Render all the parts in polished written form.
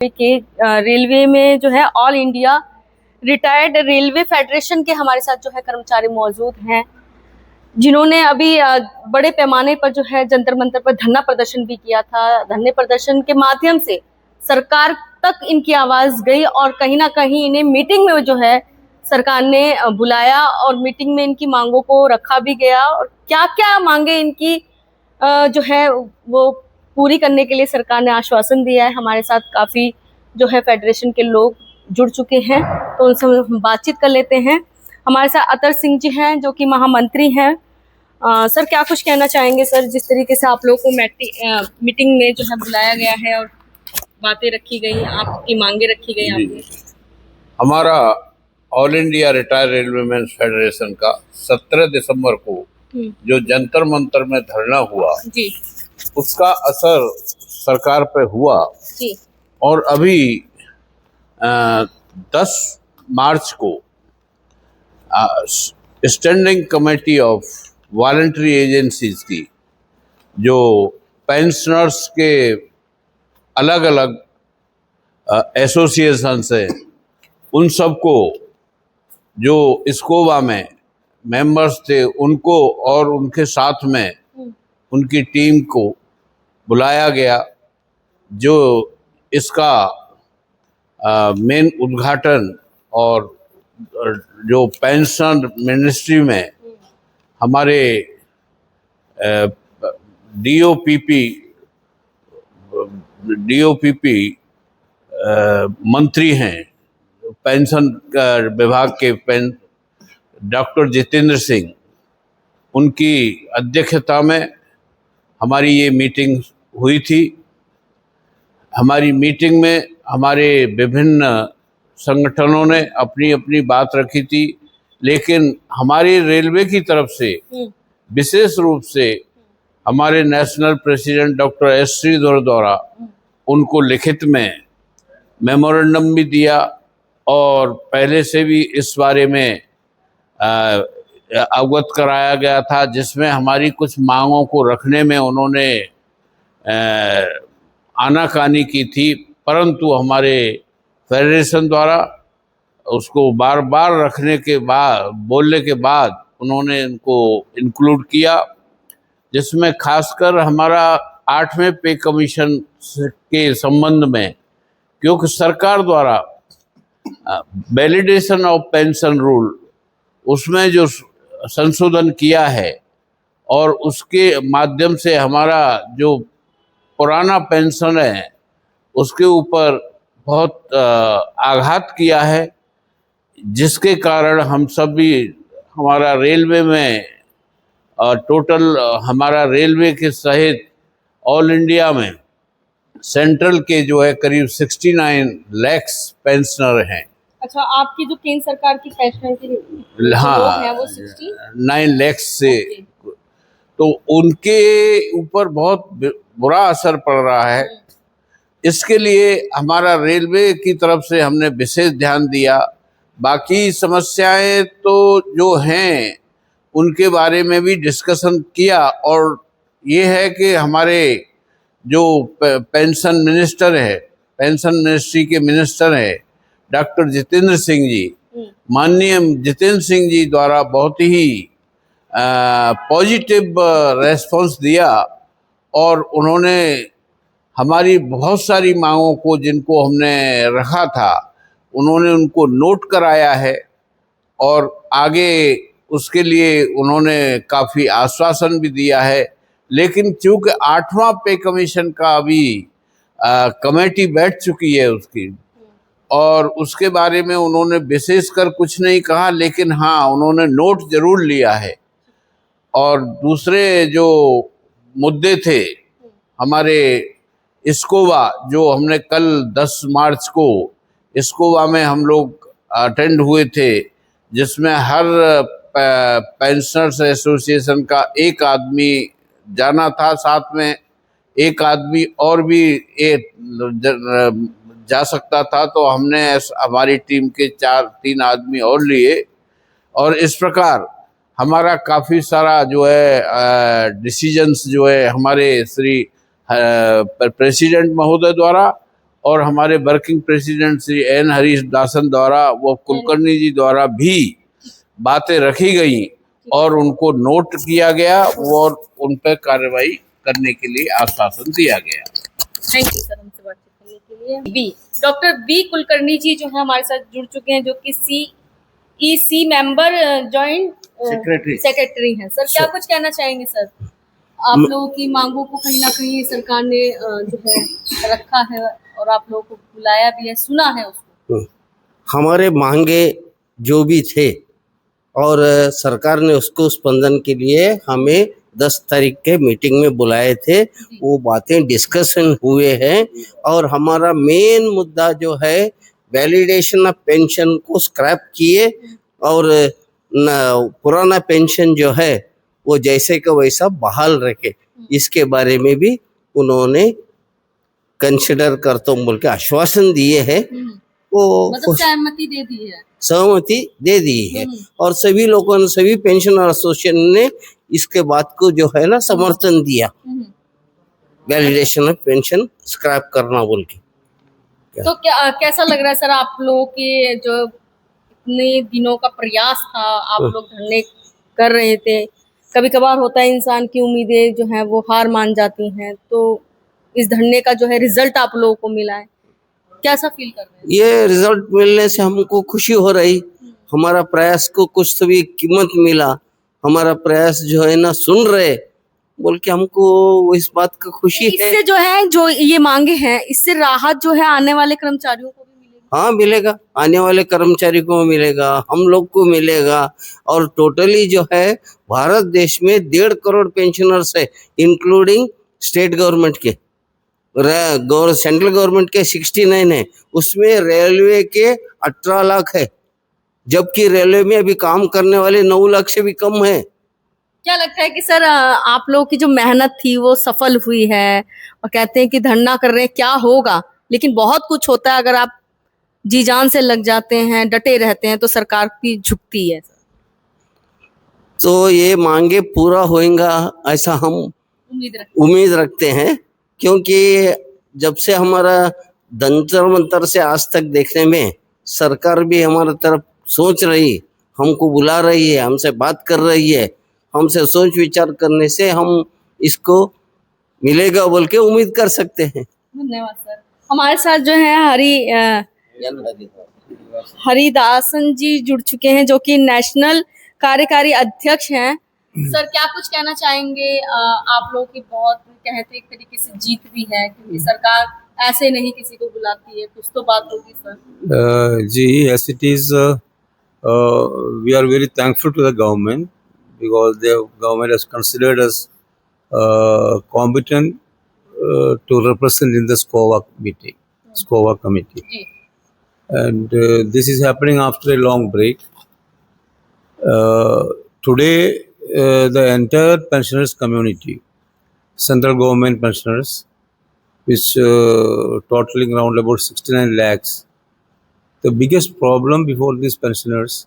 के रेलवे में जो है all India retired railway federation के हमारे साथ जो है कर्मचारी मौजूद हैं, जिन्होंने अभी बड़े पैमाने पर जो है जंतर मंतर पर धरना प्रदर्शन भी किया था। धरने प्रदर्शन के माध्यम से सरकार तक इनकी आवाज गई और कहीं ना कहीं इन्हें मीटिंग में जो है सरकार ने बुलाया और मीटिंग में इनकी मांगों को रखा भी गया और क्या क्या मांगे इनकी जो है वो पूरी करने के लिए सरकार ने आश्वासन दिया है। हमारे साथ काफी जो है फेडरेशन के लोग जुड़ चुके हैं, तो उनसे हम बातचीत कर लेते हैं। हमारे साथ अतर सिंह जी हैं जो कि महामंत्री हैं। सर, क्या कुछ कहना चाहेंगे सर, जिस तरीके से आप लोगों को मीटिंग में जो है बुलाया गया है और बातें रखी गई, आपकी मांगे रखी गई आपने? हमारा all India retired railwaymen federation का 17 दिसंबर को जो जंतर मंतर में धरना हुआ जी, उसका असर सरकार पे हुआ जी। और अभी 10 मार्च को standing committee of voluntary agencies की जो पेंशनर्स के अलग अलग एसोसिएशंस हैं, उन सबको जो इस्कोवा में मेंबर्स थे उनको और उनके साथ में उनकी टीम को बुलाया गया, जो इसका मेन उद्घाटन और जो पेंशन मिनिस्ट्री में हमारे डीओपीपी मंत्री हैं पेंशन विभाग के डॉक्टर जितेंद्र सिंह, उनकी अध्यक्षता में हमारी ये मीटिंग हुई थी। हमारी मीटिंग में हमारे विभिन्न संगठनों ने अपनी अपनी बात रखी थी, लेकिन हमारी रेलवे की तरफ से विशेष रूप से हमारे national president doctor S Sridhar द्वारा उनको लिखित में मेमोरेंडम भी दिया और पहले से भी इस बारे में अवगत कराया गया था, जिसमें हमारी कुछ मांगों को रखने में उन्होंने आनाकानी की थी, परंतु हमारे फेडरेशन द्वारा उसको बार बार रखने के बाद बोलने के बाद उन्होंने इनको इंक्लूड किया, जिसमें खासकर हमारा 8वें पे कमीशन के संबंध में, क्योंकि सरकार द्वारा वैलिडेशन ऑफ पेंशन रूल उसमें जो संशोधन किया है और उसके माध्यम से हमारा जो पुराना पेंशन है उसके ऊपर बहुत आघात किया है, जिसके कारण हम सभी हमारा रेलवे में टोटल हमारा रेलवे के सहित ऑल इंडिया में सेंट्रल के जो है करीब 69 लाख पेंशनर हैं। अच्छा, आपकी जो केंद्र सरकार की पेंशन की हाँ है वो 9 लाख से, तो उनके ऊपर बहुत बुरा असर पड़ रहा है। इसके लिए हमारा रेलवे की तरफ से हमने विशेष ध्यान दिया। बाकी समस्याएं तो जो हैं उनके बारे में भी डिस्कशन किया, और ये है कि हमारे जो पेंशन मिनिस्टर है, पेंशन मिनिस्ट्री के मिनिस्टर है डॉक्टर जितेंद्र सिंह जी, माननीय जितेंद्र सिंह जी द्वारा बहुत ही पॉजिटिव रेस्पॉन्स दिया और उन्होंने हमारी बहुत सारी मांगों को, जिनको हमने रखा था, उन्होंने उनको नोट कराया है और आगे उसके लिए उन्होंने काफ़ी आश्वासन भी दिया है। लेकिन चूँकि 8वां पे कमीशन का अभी कमेटी बैठ चुकी है उसकी, और उसके बारे में उन्होंने विशेषकर कुछ नहीं कहा, लेकिन हाँ उन्होंने नोट जरूर लिया है। और दूसरे जो मुद्दे थे हमारे इस्कोवा, जो हमने कल 10 मार्च को इस्कोवा में हम लोग अटेंड हुए थे, जिसमें हर पेंशनर्स एसोसिएशन का एक आदमी जाना था, साथ में एक आदमी और भी जा सकता था, तो हमने हमारी टीम के 3 आदमी और लिए, और इस प्रकार हमारा काफ़ी सारा जो है डिसीजंस जो है हमारे श्री प्रेसिडेंट महोदय द्वारा और हमारे working president Shri N Harish Dasan द्वारा व कुलकर्णी जी द्वारा भी बातें रखी गई और उनको नोट किया गया और उन पर कार्रवाई करने के लिए आश्वासन दिया गया। थैंक यू सर हमसे बातचीत करने के लिए। बी डॉक्टर बी कुलकर्णी जी जो है हमारे साथ जुड़ चुके हैं, जो कि CEC मेंबर जॉइंट सेक्रेटरी हैं। सर क्या कुछ कहना चाहेंगे सर? आप लोगों की मांगों को कहीं ना कहीं सरकार ने जो है रखा है और आप लोगों को बुलाया भी है, सुना है उसको। हमारे मांगे जो भी थे और सरकार ने उसको स्पंदन के लिए हमें 10 तारीख के मीटिंग में बुलाए थे। वो बातें डिस्कशन हुए हैं और हमारा मेन मुद्दा जो है वैलिडेशन ऑफ पेंशन को स्क्रैप किए और पुराना पेंशन जो है वो जैसे का वैसा बहाल रखे, इसके बारे में भी उन्होंने कंसिडर करता हूँ बोल के आश्वासन दिए हैं। वो मतलब सहमति दे दी है, सहमति दे दी है और सभी लोगों ने, सभी पेंशनर एसोसिएशन ने इसके बात को जो है ना समर्थन दिया, वैलिडेशन ऑफ पेंशन स्क्रैप करना बोल के। तो क्या कैसा लग रहा है सर आप लोगों के जो इतने दिनों का प्रयास था, आप लोग धरने कर रहे थे, कभी कभार होता है इंसान की उम्मीदें जो है वो हार मान जाती हैं, तो इस धरने का जो है रिजल्ट आप लोगों को मिला है, कैसा फील कर रहे हैं? ये रिजल्ट मिलने से हमको खुशी हो रही, हमारा प्रयास को कुछ तो भी कीमत मिला, हमारा प्रयास जो है ना सुन रहे बोल के हमको इस बात का खुशी है। इससे जो है जो ये मांगे हैं, इससे राहत जो है आने वाले कर्मचारियों को भी मिलेगा। हाँ मिलेगा, आने वाले कर्मचारी को मिलेगा, हम लोग को मिलेगा और टोटली जो है भारत देश में 1.5 करोड़ पेंशनर्स है, इंक्लूडिंग स्टेट गवर्नमेंट के, सेंट्रल गवर्नमेंट के 69 है, उसमें रेलवे के 18 लाख है, जबकि रेलवे में अभी काम करने वाले 9 लाख से भी कम है। क्या लगता है कि सर आप लोगों की जो मेहनत थी वो सफल हुई है? और कहते हैं कि धरना कर रहे हैं क्या होगा, लेकिन बहुत कुछ होता है अगर आप जी जान से लग जाते हैं, डटे रहते हैं, तो सरकार की झुकती है। तो ये मांगे पूरा होएगा ऐसा हम उम्मीद रखते हैं, क्योंकि जब से हमारा जंतर मंतर से आज तक देखने में सरकार भी हमारे तरफ सोच रही, हमको बुला रही है, हमसे बात कर रही है, हमसे सोच विचार करने से हम इसको मिलेगा बोल के उम्मीद कर सकते हैं। धन्यवाद सर। हमारे साथ जो है हरिदासन जी जुड़ चुके हैं, जो कि नेशनल कार्यकारी अध्यक्ष हैं। सर क्या कुछ कहना चाहेंगे? आप लोग की बहुत कहते एक तरीके से जीत भी है, क्योंकि सरकार ऐसे नहीं किसी को बुलाती है, कुछ तो बात होगी सर। जी, yes it is. We are very thankful to the government because the government has considered us competent to represent in the SCOVA meeting, SCOVA committee. And this is happening after a long break. Today, the entire pensioners community, central government pensioners, which totaling around about 69 lakhs, the biggest problem before these pensioners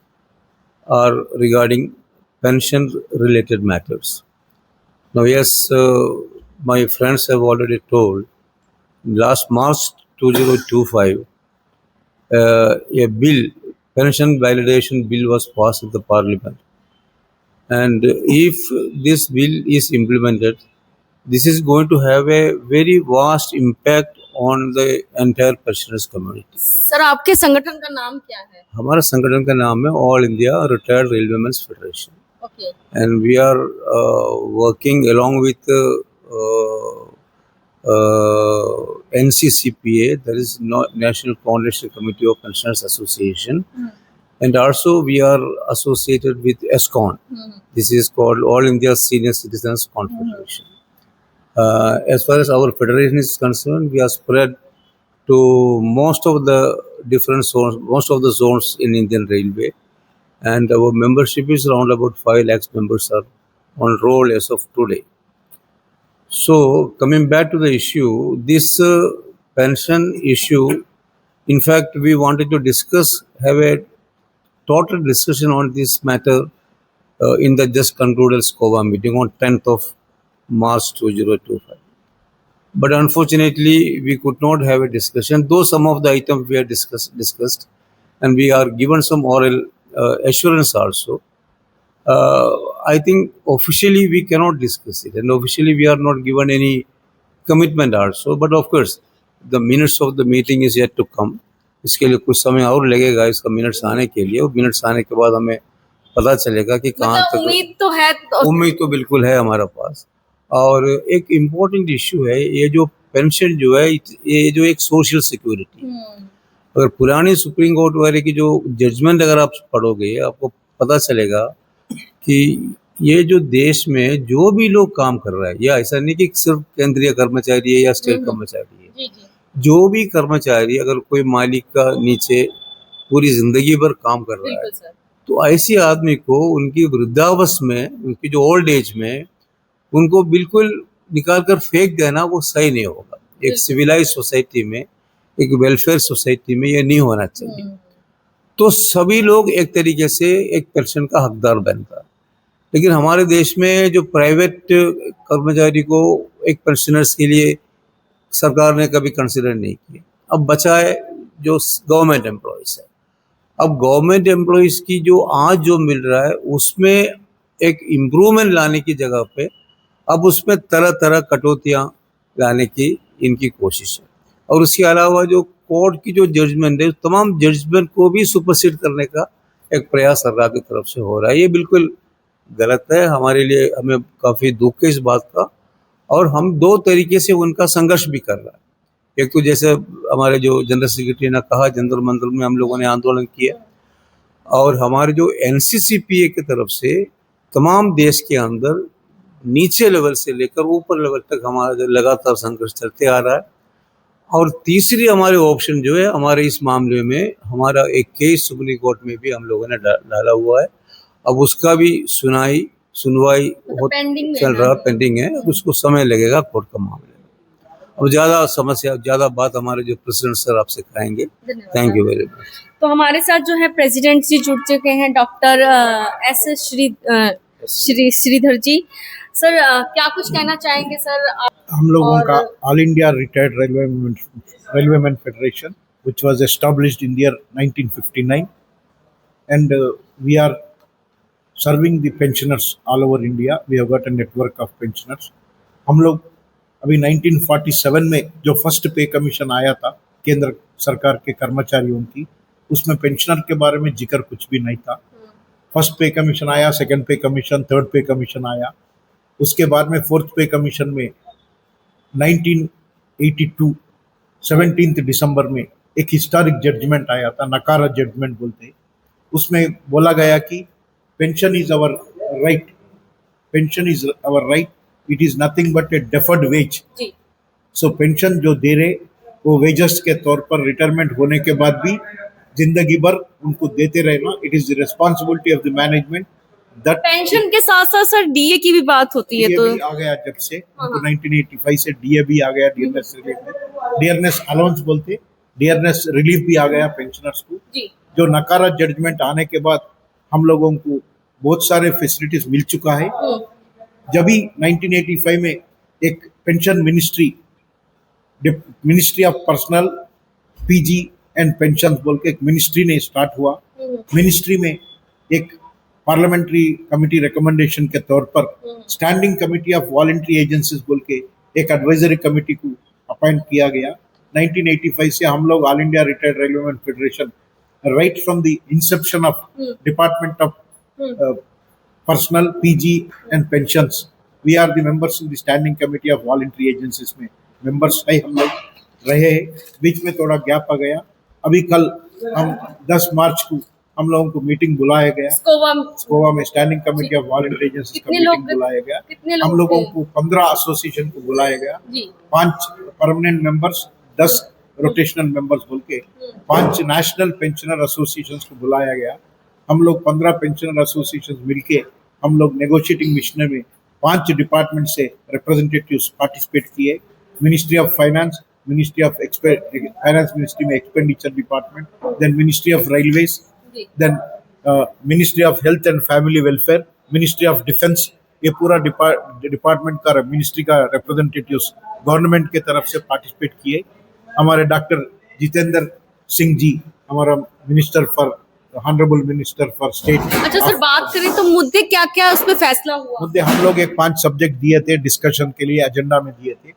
are regarding pension-related matters. Now, yes, my friends have already told, last March 2025, a bill, pension validation bill was passed in the parliament. And if this bill is implemented, this is going to have a very vast impact on the entire pensioners community. Sir आपके संगठन का नाम क्या है? हमारा संगठन का नाम है all India retired railwaymen's federation. Okay. And we are working along with NCCPA, that is National Coordination Committee of Pensioners Association, and also we are associated with ESCON. This is called All India Senior Citizens Confederation. As far as our federation is concerned, we are spread to most of the different zones, most of the zones in Indian Railway, and our membership is around about 5 lakhs members are on roll as of today. So coming back to the issue, this pension issue, in fact, we wanted to have a total discussion on this matter in the just concluded SCOVA meeting on 10th of March 2025. but unfortunately we could not have a discussion, though some of the items we had discussed, and we are given some oral assurance also. I think officially we cannot discuss it, and officially we are not given any commitment also. But of course, the minutes of the meeting is yet to come. इसके लिए कुछ समय और लगेगा इसका minutes आने के लिए, और मिनट्स आने के बाद हमें पता चलेगा कि कहाँ मतलब तक। उम्मीद तो है उम्मीद तो बिल्कुल है हमारे पास। और एक इम्पोर्टेंट इश्यू है ये जो पेंशन जो है, ये जो एक सोशल सिक्योरिटी, अगर पुरानी सुप्रीम कोर्ट वाले की जो जजमेंट अगर आप पढ़ोगे, आपको पता चलेगा कि ये जो देश में जो भी लोग काम कर रहा है, या ऐसा नहीं कि सिर्फ केंद्रीय कर्मचारी है या स्टेट कर्मचारी है, जी जी जो भी कर्मचारी अगर कोई मालिक का नीचे पूरी जिंदगी भर काम कर रहा है, बिल्कुल सर। तो ऐसे आदमी को उनकी वृद्धावस्था में, उनकी जो ओल्ड एज में, उनको बिल्कुल निकाल कर फेंक देना वो सही नहीं होगा। एक सिविलाइज सोसाइटी में, एक वेलफेयर सोसाइटी में ये नहीं होना चाहिए। तो सभी लोग एक तरीके से एक पेंशन का हकदार बनता है। लेकिन हमारे देश में जो प्राइवेट कर्मचारी को एक पेंशनर्स के लिए सरकार ने कभी कंसिडर नहीं किया। अब बचा है जो गवर्नमेंट एम्प्लॉयज़ है। अब गवर्नमेंट एम्प्लॉयज़ की जो आज जो मिल रहा है, उसमें एक इम्प्रूवमेंट लाने की जगह पे अब उसमें तरह तरह कटौतियाँ लाने की इनकी कोशिश है। और उसके अलावा जो कोर्ट की जो जजमेंट है, तमाम जजमेंट को भी सुपरसीड करने का एक प्रयास सरकार की तरफ से हो रहा है। ये बिल्कुल गलत है हमारे लिए, हमें काफ़ी दुख है इस बात का। और हम दो तरीके से उनका संघर्ष भी कर रहा है। एक तो जैसे हमारे जो जनरल सेक्रेटरी ने कहा, जंतर मंतर में हम लोगों ने आंदोलन किया, और हमारे जो NCCPA की तरफ से तमाम देश के अंदर नीचे लेवल से लेकर ऊपर लेवल तक हमारा जो लगातार संघर्ष चलते आ रहा है। और तीसरी हमारे ऑप्शन जो है, हमारे इस मामले में हमारा एक केस सुप्रीम कोर्ट में भी हम लोगों ने डाला हुआ है। अब उसका भी सुनवाई पेंडिंग चल रहा, पेंडिंग है। उसको समय लगेगा कोर्ट का मामले में। अब ज़्यादा बात हमारे जो प्रेसिडेंट सर आपसे कहेंगे। Thank you very much. तो हमारे साथ जो है प्रेसिडेंट जी जुड़ चुके हैं, डॉक्टर श्रीधर जी। सर क्या कुछ कहना चाहेंगे सर? हम लोगों का all India retired railwaymen federation which was established in the year 1959 and we are serving the pensioners all over India. We have got a network of pensioners. हम लोग अभी 1947 में जो फर्स्ट पे कमीशन आया था केंद्र सरकार के कर्मचारियों की, उसमें पेंशनर के बारे में जिक्र कुछ भी नहीं था। फर्स्ट पे कमीशन आया, सेकंड पे कमीशन, थर्ड पे कमीशन आया। उसके बाद में फोर्थ पे कमीशन में 1982 17 दिसंबर में एक हिस्टोरिक जजमेंट आया था, नकारा जजमेंट बोलते। उसमें बोला गया कि pension is our right, pension is our right, it is nothing but a deferred wage. So pension जो दे रहे वो वेजस के तौर पर रिटायरमेंट होने के बाद भी जिंदगी भर उनको देते रहना। It is the responsibility of the management. Pension के साथ साथ सर डीए की भी बात होती है, तो आ गया जब से 1985 से डीए भी आ गया, डियरनेस अलाउंस बोलते, डियरनेस रिलीफ भी आ गया पेंशनर्स को। जो नकारा जजमेंट आने के बाद हम लोगों को बहुत सारे फैसिलिटीज मिल चुका है। जब भी 1985 में एक pension ministry of personnel PG and pension बोल के एक मिनिस्ट्री ने स्टार्ट हुआ। मिनिस्ट्री में एक पार्लियामेंट्री कमेटी रिकमेंडेशन के तौर पर standing committee of voluntary agencies बोल के एक एडवाइजरी कमेटी को अपॉइंट किया गया। 1985 से हम लोग all India retired railwaymen federation, right from the inception of department of personnel PG and pensions, we are the members in the standing committee of voluntary agencies में मेंबर्स है हम लोग रहे। बीच में थोड़ा गैप आ गया। अभी कल हम 10 मार्च को हम लोगों को मीटिंग बुलाया गया स्कोवा में, standing committee of voluntary agencies का मीटिंग बुलाया गया। हम लोगों को 15 एसोसिएशन को बुलाया गया, 5 परमानेंट मेंबर्स, 10 रोटेशनल मेंबर्स बोल के 5 नेशनल पेंशनर एसोसिएशन को बुलाया गया। हम लोग 15 पेंशनर एसोसिएशन मिलके हम लोग नेगोशिएटिंग मिशन में 5 डिपार्टमेंट से रिप्रेजेंटेटिव्स पार्टिसिपेट किए। Ministry of finance, ministry of finance ministry में expenditure department, then ministry of railways, then Ministry of Health and Family Welfare, Ministry of Defense, ये पूरा डिपार्टमेंट का मिनिस्ट्री का रिप्रेजेंटेटिव्स गवर्नमेंट के तरफ से पार्टिसिपेट किए। हमारे डॉक्टर जितेंद्र सिंह जी, हमारा minister for honourable minister for state. अच्छा सर, बात करें तो मुद्दे क्या क्या उसमें फैसला हुआ? मुद्दे हम लोग एक 5 सब्जेक्ट दिए थे डिस्कशन के लिए, एजेंडा में दिए थे।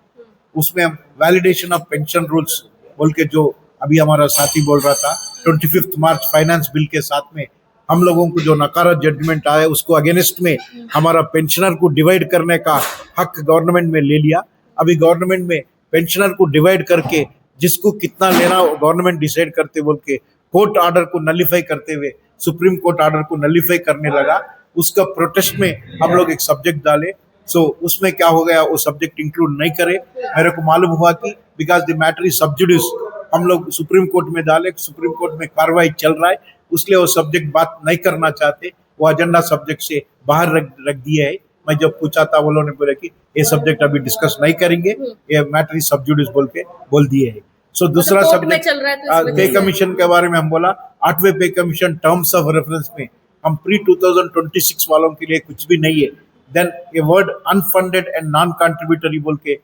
उसमें हम वैलिडेशन ऑफ पेंशन रूल्स बोल के, जो अभी हमारा साथी बोल रहा था, 25 मार्च फाइनेंस बिल के साथ में हम लोगों को जो नकारा जजमेंट आया उसको अगेंस्ट में हमारा पेंशनर को डिवाइड करने का हक गवर्नमेंट में ले लिया। अभी गवर्नमेंट में पेंशनर को डिवाइड करके जिसको कितना लेना गवर्नमेंट डिसाइड करते बोल के कोर्ट ऑर्डर को नलिफाई करते हुए सुप्रीम कोर्ट ऑर्डर को नलिफाई करने लगा। उसका प्रोटेस्ट में हम लोग एक सब्जेक्ट डाले। सो उसमें क्या हो गया, वो सब्जेक्ट इंक्लूड नहीं करे। मेरे को मालूम हुआ कि बिकॉज द मैटर इज सब जुडिस, हम लोग सुप्रीम कोर्ट में डाले, सुप्रीम कोर्ट में कार्रवाई चल रहा है, उसलिए वो सब्जेक्ट बात नहीं करना चाहते, वो एजेंडा सब्जेक्ट से बाहर रख दिए है। मैं जब पूछा था वो लोगों ने बोला कि ये सब्जेक्ट अभी डिस्कस नहीं करेंगे, ये मैटर इज सब जुडिस बोल के बोल दिए है। सो दूसरा सब्जेक्ट पे कमीशन के बारे में हम बोला, 8वें पे कमीशन टर्म्स ऑफ रेफरेंस में हम प्री 2026 वालों के लिए कुछ भी नहीं है। देन ये word unfunded and non contributory बोल के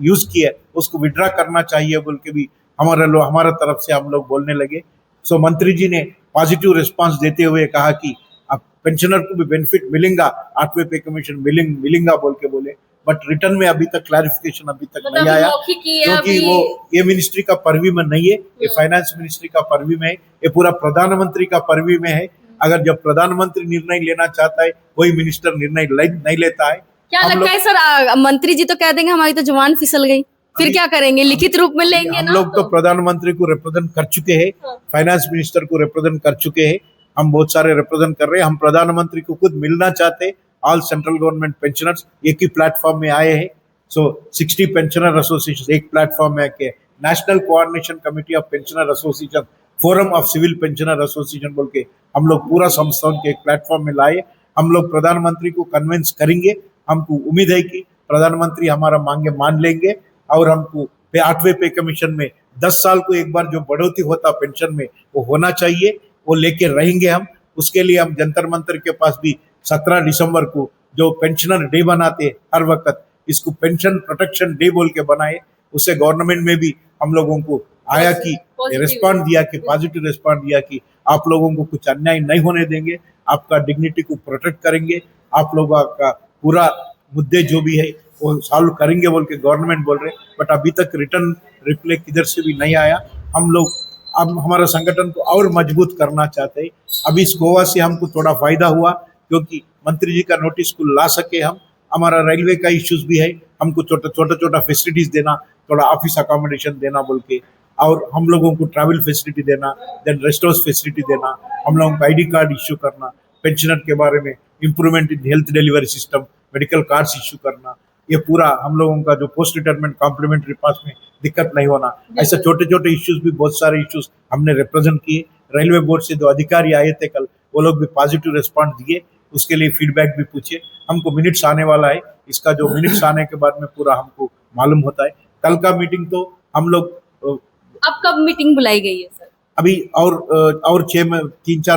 यूज किया, उसको विड्रा करना चाहिए बोल के भी हमारा तरफ से हम लोग बोलने लगे। सो मंत्री जी ने पॉजिटिव रिस्पांस देते हुए कहा कि अब पेंशनर को भी बेनिफिट मिलेगा, 8वें पे कमीशन मिलेगा बोल के बोले। बट रिटर्न में अभी तक क्लैरिफिकेशन अभी तक नहीं आया, क्योंकि वो ये मिनिस्ट्री का परवी में नहीं है, ये फाइनेंस मिनिस्ट्री का परवी में है, ये पूरा प्रधानमंत्री का परवी में है। अगर जब प्रधानमंत्री निर्णय लेना चाहता है, वही मिनिस्टर निर्णय नहीं लेता है। क्या लगता है सर, मंत्री जी तो कह देंगे हमारी तो जुबान फिसल गई, फिर क्या करेंगे? लिखित रूप में लेंगे हम ना? लोग तो प्रधानमंत्री को रिप्रेजेंट कर चुके हैं, फाइनेंस मिनिस्टर को रिप्रेजेंट कर चुके हैं, हम बहुत सारे रिप्रेजेंट कर रहे हैं। हम प्रधानमंत्री को खुद मिलना चाहते हैं। ऑल सेंट्रल गवर्नमेंट पेंशनर्स एक ही प्लेटफॉर्म में आए हैं। सो 60 पेंशनर एसोसिएशन एक प्लेटफॉर्म में आके, national coordination committee of pensioner association, forum of civil pensioner association बोल के हम लोग पूरा संस्थान के एक प्लेटफॉर्म में लाए। हम लोग प्रधानमंत्री को कन्विंस करेंगे। हमको उम्मीद है कि प्रधानमंत्री हमारा मांगे मान लेंगे और हमको 8वें पे कमीशन में 10 साल को एक बार जो बढ़ोतरी होता पेंशन में वो होना चाहिए, वो लेके रहेंगे हम। उसके लिए हम जंतर मंतर के पास भी 17 दिसंबर को जो पेंशनर डे बनाते हर वक्त, इसको पेंशन प्रोटेक्शन डे बोल के बनाए। उससे गवर्नमेंट में भी हम लोगों को आया कि रिस्पॉन्ड दिया, कि पॉजिटिव रिस्पॉन्ड दिया कि आप लोगों को कुछ अन्याय नहीं होने देंगे, आपका डिग्निटी को प्रोटेक्ट करेंगे, आप लोगों का पूरा मुद्दे जो भी है वो सॉल्व करेंगे बोल के गवर्नमेंट बोल रहे। बट अभी तक रिटर्न रिप्लाई किधर से भी नहीं आया। हम लोग अब हमारा संगठन को और मजबूत करना चाहते हैं। अभी इस गोवा से हमको थोड़ा फायदा हुआ, क्योंकि मंत्री जी का नोटिस को ला सके हम। हमारा रेलवे का इश्यूज भी है, हमको छोटा फैसिलिटीज देना, थोड़ा ऑफिस अकोमोडेशन देना बोल के, और हम लोगों को ट्रैवल फैसिलिटी देना, देन रेस्ट हाउस फैसिलिटी देना, हम लोगों को ID कार्ड इश्यू करना, पेंशनर के बारे में improvement in health delivery system, medical cards issue करना, ये पूरा हम लोगों का जो पोस्ट रिटायरमेंट कॉम्प्लीमेंट्री पास में दिक्कत नहीं होना, ऐसे छोटे छोटे इश्यूज भी बहुत सारे इश्यूज हमने रिप्रेजेंट किए। रेलवे बोर्ड से जो अधिकारी आए थे कल, वो लोग भी पॉजिटिव रिस्पॉन्स दिए, उसके लिए फीडबैक भी पूछे। हमको मिनट्स आने वाला है, इसका जो मिनट्स आने के बाद में पूरा हमको मालूम होता है। कल का मीटिंग तो हम लोग अब कब मीटिंग बुलाई गई है सर? अभी और 6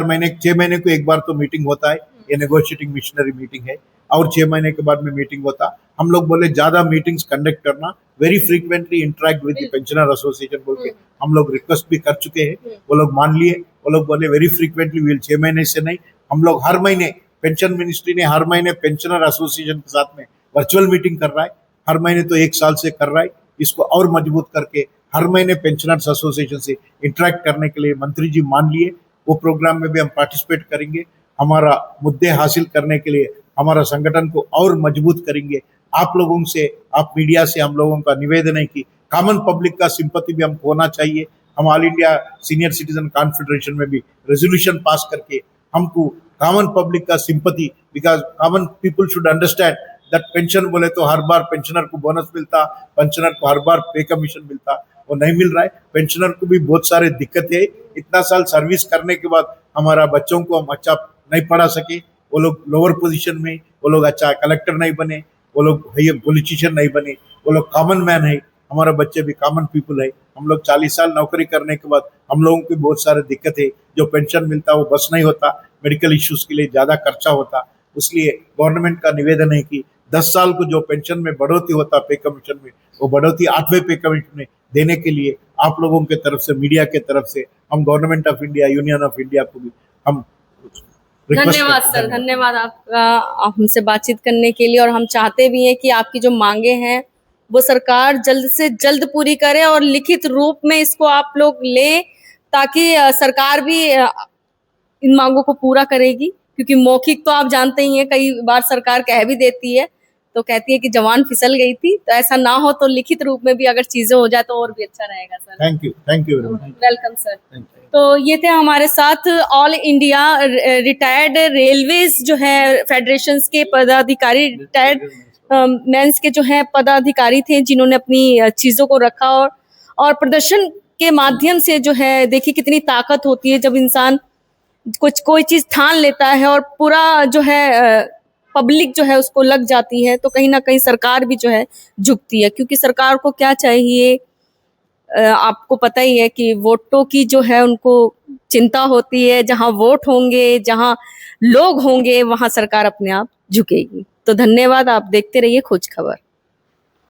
महीने को एक बार तो मीटिंग होता है, ये नेगोशिएटिंग मिशनरी मीटिंग है, और 6 महीने के बाद में मीटिंग होता। हम लोग बोले ज्यादा मीटिंग्स कंडक्ट करना, very frequently interact with the pensioner association बोल के हम लोग रिक्वेस्ट भी कर चुके हैं, वो लोग मान लिए। वो लोग बोले वेरी फ्रीक्वेंटली विल, 6 महीने से नहीं, हम लोग हर महीने, पेंशन मिनिस्ट्री ने हर महीने पेंशनर एसोसिएशन के साथ में वर्चुअल मीटिंग कर रहा है, हर महीने तो 1 साल से कर रहा है। इसको और मजबूत करके हर महीने पेंशनर्स एसोसिएशन से इंटरेक्ट करने के लिए मंत्री जी मान लिए। वो प्रोग्राम में भी हम पार्टिसिपेट करेंगे। हमारा मुद्दे हासिल करने के लिए हमारा संगठन को और मजबूत करेंगे। आप लोगों से, आप मीडिया से हम लोगों का निवेदन है कि कॉमन पब्लिक का सिंपैथी भी हमको होना चाहिए। हम all India senior citizen confederation में भी रेजोल्यूशन पास करके हमको कॉमन पब्लिक का sympathy, because common people should understand that pension बोले तो हर बार पेंशनर को बोनस मिलता, पेंशनर को हर बार पे कमीशन मिलता, वो नहीं मिल रहा है। पेंशनर को भी बहुत सारे दिक्कत है। इतना साल सर्विस करने के बाद हमारा बच्चों को हम अच्छा नहीं पढ़ा सके, वो लोग लोअर पोजीशन में, वो लोग अच्छा कलेक्टर नहीं बने, वो लोग हायर पॉलिटिशियन नहीं बने, वो लोग कॉमन मैन है। हमारा बच्चे भी कॉमन पीपल है। हम लोग 40 साल नौकरी करने के बाद हम लोगों की बहुत सारे दिक्कत है। जो पेंशन मिलता वो बस नहीं होता, मेडिकल इश्यूज के लिए ज़्यादा खर्चा होता, इसलिए गवर्नमेंट का निवेदन है कि 10 साल को जो पेंशन में बढ़ोतरी होता पे कमीशन में, वो बढ़ोतरी 8वें पे कमीशन में देने के लिए आप लोगों के तरफ से, मीडिया के तरफ से, हम government of India, union of India को भी हम रिक्वेस्ट धन्यवाद करते हैं। सर, धन्यवाद आपका हमसे बातचीत करने के लिए। और हम चाहते भी हैं कि आपकी जो मांगे हैं वो सरकार जल्द से जल्द पूरी करे और लिखित रूप में इसको आप लोग ले, ताकि सरकार भी इन मांगों को पूरा करेगी। क्योंकि मौखिक तो आप जानते ही हैं, कई बार सरकार कह भी देती है तो कहती है कि जवान फिसल गई थी, तो ऐसा ना हो, तो लिखित रूप में भी अगर चीजें हो जाए तो और भी अच्छा रहेगा sir. Thank you very much. Welcome sir. Thank you. तो ये थे हमारे साथ ऑल इंडिया रिटायर्ड रेलवेज जो है फेडरेशंस के पदाधिकारी, रिटायर्ड मेंस के जो है पदाधिकारी थे, जिन्होंने अपनी चीजों को रखा और प्रदर्शन के माध्यम से जो है, देखिए कितनी ताकत होती है जब इंसान कोई चीज ठान लेता है और पूरा जो है पब्लिक जो है उसको लग जाती है, तो कहीं ना कहीं सरकार भी जो है झुकती है। क्योंकि सरकार को क्या चाहिए, आपको पता ही है कि वोटों की जो है उनको चिंता होती है। जहां वोट होंगे, जहां लोग होंगे, वहां सरकार अपने आप झुकेगी। तो धन्यवाद, आप देखते रहिए खोज खबर।